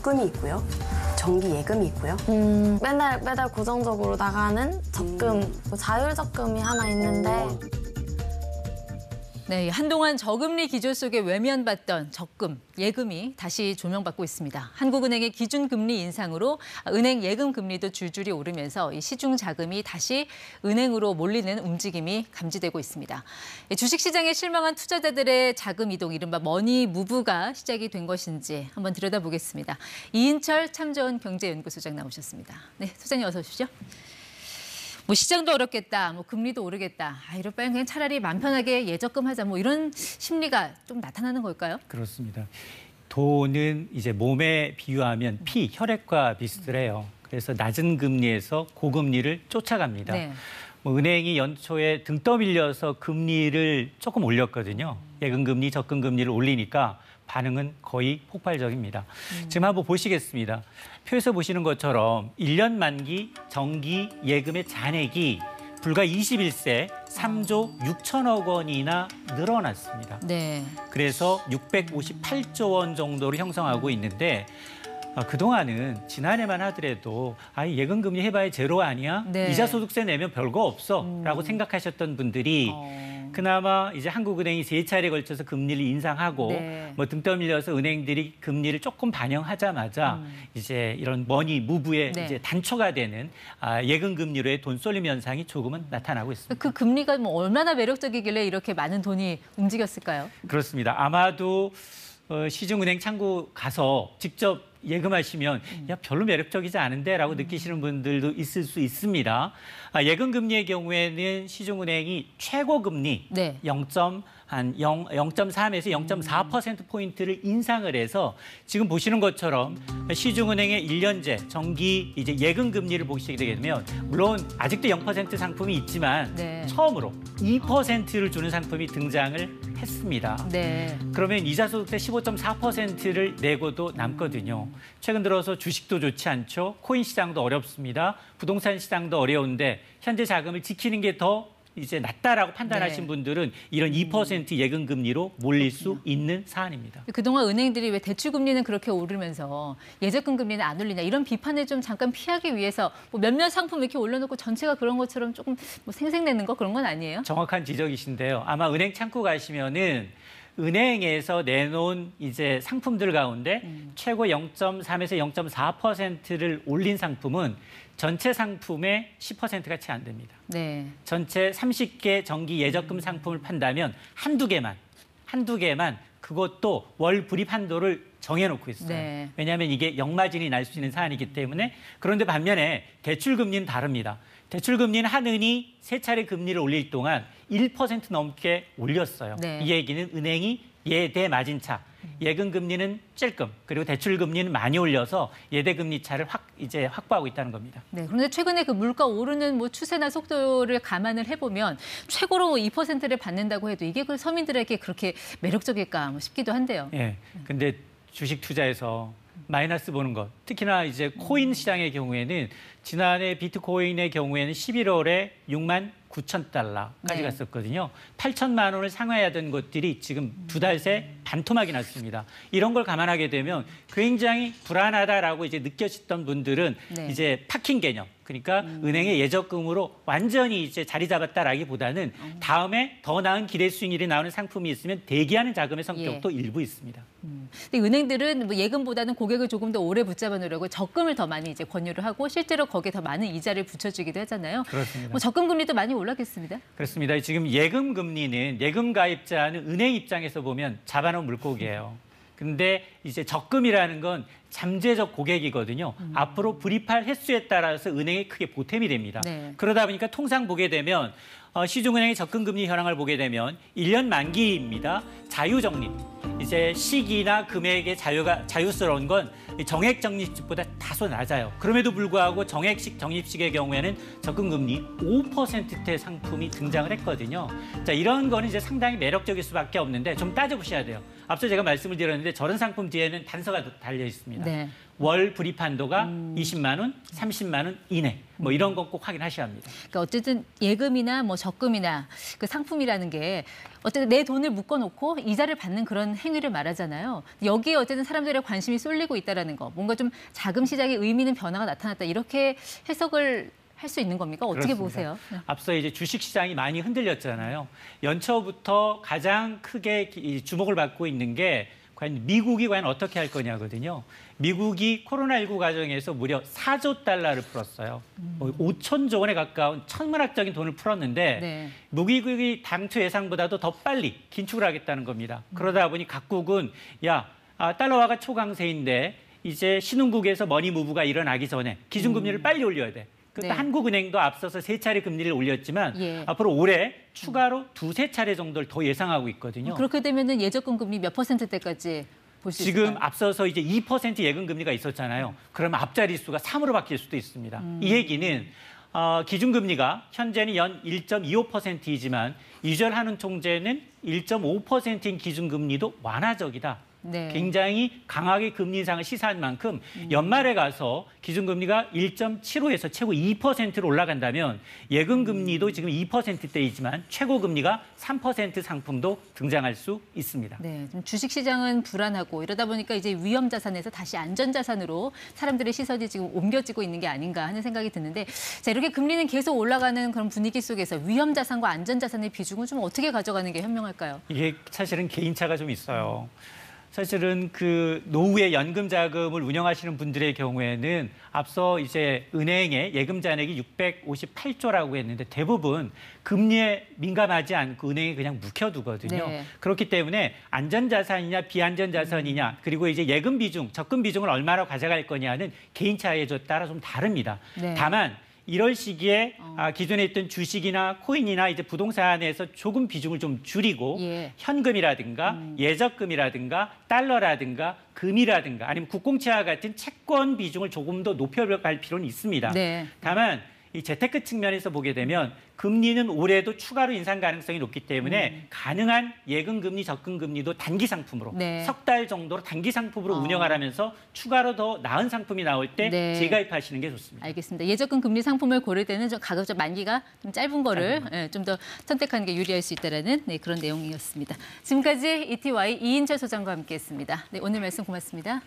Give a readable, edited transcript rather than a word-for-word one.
적금이 있고요. 정기 예금이 있고요. 매달 고정적으로 나가는 적금, 뭐 자율 적금이 하나 있는데 네, 한동안 저금리 기조 속에 외면받던 적금, 예금이 다시 조명받고 있습니다. 한국은행의 기준금리 인상으로 은행 예금 금리도 줄줄이 오르면서 이 시중 자금이 다시 은행으로 몰리는 움직임이 감지되고 있습니다. 주식시장에 실망한 투자자들의 자금 이동, 이른바 머니 무브가 시작이 된 것인지 한번 들여다보겠습니다. 이인철 참전 경제연구소장 나오셨습니다. 네, 소장님 어서 오십시오. 뭐 시장도 어렵겠다, 뭐 금리도 오르겠다. 이럴 바엔 그냥 차라리 마음 편하게 예적금 하자. 뭐 이런 심리가 좀 나타나는 걸까요? 그렇습니다. 돈은 이제 몸에 비유하면 피, 혈액과 비슷해요. 그래서 낮은 금리에서 고금리를 쫓아갑니다. 네. 뭐 은행이 연초에 등 떠밀려서 금리를 조금 올렸거든요. 예금금리, 적금금리를 올리니까 반응은 거의 폭발적입니다. 지금 한번 보시겠습니다. 표에서 보시는 것처럼 1년 만기 정기 예금의 잔액이 불과 21세 3조 6천억 원이나 늘어났습니다. 네. 그래서 658조 원 정도로 형성하고 있는데 그동안은 지난해만 하더라도 예금금리 해봐야 제로 아니야? 네. 이자 소득세 내면 별거 없어 라고 생각하셨던 분들이 그나마 이제 한국은행이 3차례에 걸쳐서 금리를 인상하고 네. 뭐 등 떠밀려서 은행들이 금리를 조금 반영하자마자 이제 이런 머니 무브의 네. 이제 단초가 되는 예금 금리로의 돈 쏠림 현상이 조금은 나타나고 있습니다. 그 금리가 뭐 얼마나 매력적이길래 이렇게 많은 돈이 움직였을까요? 그렇습니다. 아마도 시중은행 창구 가서 직접 예금하시면 야 별로 매력적이지 않은데라고 느끼시는 분들도 있을 수 있습니다. 예금 금리의 경우에는 시중은행이 최고 금리 네. 0.3에서 0.4% 포인트를 인상을 해서 지금 보시는 것처럼 시중은행의 1년제 정기 이제 예금 금리를 보시게 되면 물론 아직도 0% 상품이 있지만 네. 처음으로 2%를 주는 상품이 등장을 했습니다. 네. 그러면 이자 소득세 15.4%를 내고도 남거든요. 최근 들어서 주식도 좋지 않죠. 코인 시장도 어렵습니다. 부동산 시장도 어려운데 현재 자금을 지키는 게 더 이제 낫다라고 판단하신 네. 분들은 이런 2% 예금 금리로 몰릴 수 있는 사안입니다. 그동안 은행들이 왜 대출 금리는 그렇게 오르면서 예적금 금리는 안 올리냐 이런 비판을 좀 잠깐 피하기 위해서 뭐 몇몇 상품 이렇게 올려놓고 전체가 그런 것처럼 조금 뭐 생색내는 거 그런 건 아니에요? 정확한 지적이신데요. 아마 은행 창구 가시면은 은행에서 내놓은 이제 상품들 가운데 최고 0.3에서 0.4%를 올린 상품은 전체 상품의 10%가 채 안 됩니다. 네. 전체 30개 정기 예적금 상품을 판다면 한두 개만 그것도 월 불입 한도를 정해놓고 있어요. 네. 왜냐하면 이게 역마진이 날 수 있는 사안이기 때문에. 그런데 반면에 대출금리는 다릅니다. 대출금리는 한은이 3차례 금리를 올릴 동안 1% 넘게 올렸어요. 네. 이 얘기는 은행이 예대 마진차, 예금 금리는 찔끔, 그리고 대출 금리는 많이 올려서 예대 금리 차를 이제 확보하고 있다는 겁니다. 네. 그런데 최근에 그 물가 오르는 뭐 추세나 속도를 감안을 해보면 최고로 2%를 받는다고 해도 이게 그 서민들에게 그렇게 매력적일까 싶기도 한데요. 예. 근데 주식 투자에서 마이너스 보는 것, 특히나 이제 코인 시장의 경우에는 지난해 비트코인의 경우에는 11월에 69,000달러까지 네. 갔었거든요. 8천만 원을 상회하던 것들이 지금 2달 새 반토막이 났습니다. 이런 걸 감안하게 되면 굉장히 불안하다라고 이제 느껴졌던 분들은 네. 이제 파킹 개념, 그러니까 은행의 예적금으로 완전히 이제 자리 잡았다라기보다는 다음에 더 나은 기대 수익률이 나오는 상품이 있으면 대기하는 자금의 성격도 일부 있습니다. 근데 은행들은 뭐 예금보다는 고객을 조금 더 오래 붙잡아 놓으려고 적금을 더 많이 이제 권유를 하고 실제로 거기에 더 많은 이자를 붙여주기도 하잖아요. 그렇습니다. 뭐 적금 금리도 많이 올랐겠습니다. 그렇습니다. 지금 예금 금리는 예금 가입자는 은행 입장에서 보면 잡아놓은 물고기예요. 근데 이제 적금이라는 건 잠재적 고객이거든요. 앞으로 불입할 횟수에 따라서 은행에 크게 보탬이 됩니다. 네. 그러다 보니까 통상 보게 되면 시중은행의 적금금리 현황을 보게 되면 1년 만기입니다. 자유적립. 이제 시기나 금액의 자유스러운 건 정액 적립식보다 다소 낮아요. 그럼에도 불구하고 정액식 적립식의 경우에는 적금금리 5%대 상품이 등장을 했거든요. 자, 이런 거는 이제 상당히 매력적일 수밖에 없는데 좀 따져보셔야 돼요. 앞서 제가 말씀을 드렸는데 저런 상품 뒤에는 단서가 달려 있습니다. 네. 월 불입 한도가 20만 원, 30만 원 이내. 뭐 이런 건 꼭 확인하셔야 합니다. 그러니까 어쨌든 예금이나 뭐 적금이나 그 상품이라는 게 어쨌든 내 돈을 묶어놓고 이자를 받는 그런 행위를 말하잖아요. 여기에 어쨌든 사람들의 관심이 쏠리고 있다라는 거, 뭔가 좀 자금 시장의 의미 있는 변화가 나타났다 이렇게 해석을 할 수 있는 겁니까? 어떻게 그렇습니다. 보세요? 네. 앞서 이제 주식 시장이 많이 흔들렸잖아요. 연초부터 가장 크게 주목을 받고 있는 게 과연 미국이 과연 어떻게 할 거냐거든요. 미국이 코로나19 과정에서 무려 4조 달러를 풀었어요. 5천조 원에 가까운 천문학적인 돈을 풀었는데 네. 미국이 당초 예상보다도 더 빨리 긴축을 하겠다는 겁니다. 그러다 보니 각국은 달러화가 초강세인데 이제 신흥국에서 머니 무브가 일어나기 전에 기준금리를 빨리 올려야 돼. 그때 네. 한국은행도 앞서서 3차례 금리를 올렸지만 예. 앞으로 올해 추가로 2-3차례 정도를 더 예상하고 있거든요. 그렇게 되면은 예적금 금리 몇 %대까지 볼 수 있을까요? 지금 앞서서 이제 2% 예금 금리가 있었잖아요. 그러면 앞자리 수가 3으로 바뀔 수도 있습니다. 이 얘기는 기준금리가 현재는 연 1.25%이지만 이철한은 총재는 1.5%인 기준금리도 완화적이다. 네. 굉장히 강하게 금리 인상을 시사한 만큼 연말에 가서 기준금리가 1.75에서 최고 2%로 올라간다면 예금금리도 지금 2%대이지만 최고금리가 3% 상품도 등장할 수 있습니다. 네, 좀 주식시장은 불안하고 이러다 보니까 이제 위험자산에서 다시 안전자산으로 사람들의 시선이 지금 옮겨지고 있는 게 아닌가 하는 생각이 드는데 자, 이렇게 금리는 계속 올라가는 그런 분위기 속에서 위험자산과 안전자산의 비중은 좀 어떻게 가져가는 게 현명할까요? 이게 사실은 개인차가 좀 있어요. 사실은 그 노후의 연금 자금을 운영하시는 분들의 경우에는 앞서 이제 은행의 예금 잔액이 658조라고 했는데 대부분 금리에 민감하지 않고 은행에 그냥 묵혀두거든요. 네. 그렇기 때문에 안전자산이냐 비안전자산이냐 그리고 이제 예금 비중, 적금 비중을 얼마나 가져갈 거냐는 개인차에 따라 좀 다릅니다. 네. 다만 이럴 시기에 기존에 있던 주식이나 코인이나 이제 부동산에서 조금 비중을 좀 줄이고 예. 현금이라든가 예적금이라든가 달러라든가 금이라든가 아니면 국공채와 같은 채권 비중을 조금 더 높여갈 필요는 있습니다. 네. 다만 이 재테크 측면에서 보게 되면 금리는 올해도 추가로 인상 가능성이 높기 때문에 가능한 예금 금리, 적금 금리도 단기 상품으로 네. 석 달 정도로 단기 상품으로 운영하라면서 추가로 더 나은 상품이 나올 때 네. 재가입하시는 게 좋습니다. 알겠습니다. 예적금 금리 상품을 고를 때는 좀 가급적 만기가 좀 짧은 거를 좀 더 선택하는 게 유리할 수 있다라는 그런 내용이었습니다. 지금까지 ETY 이인철 소장과 함께했습니다. 네, 오늘 말씀 고맙습니다.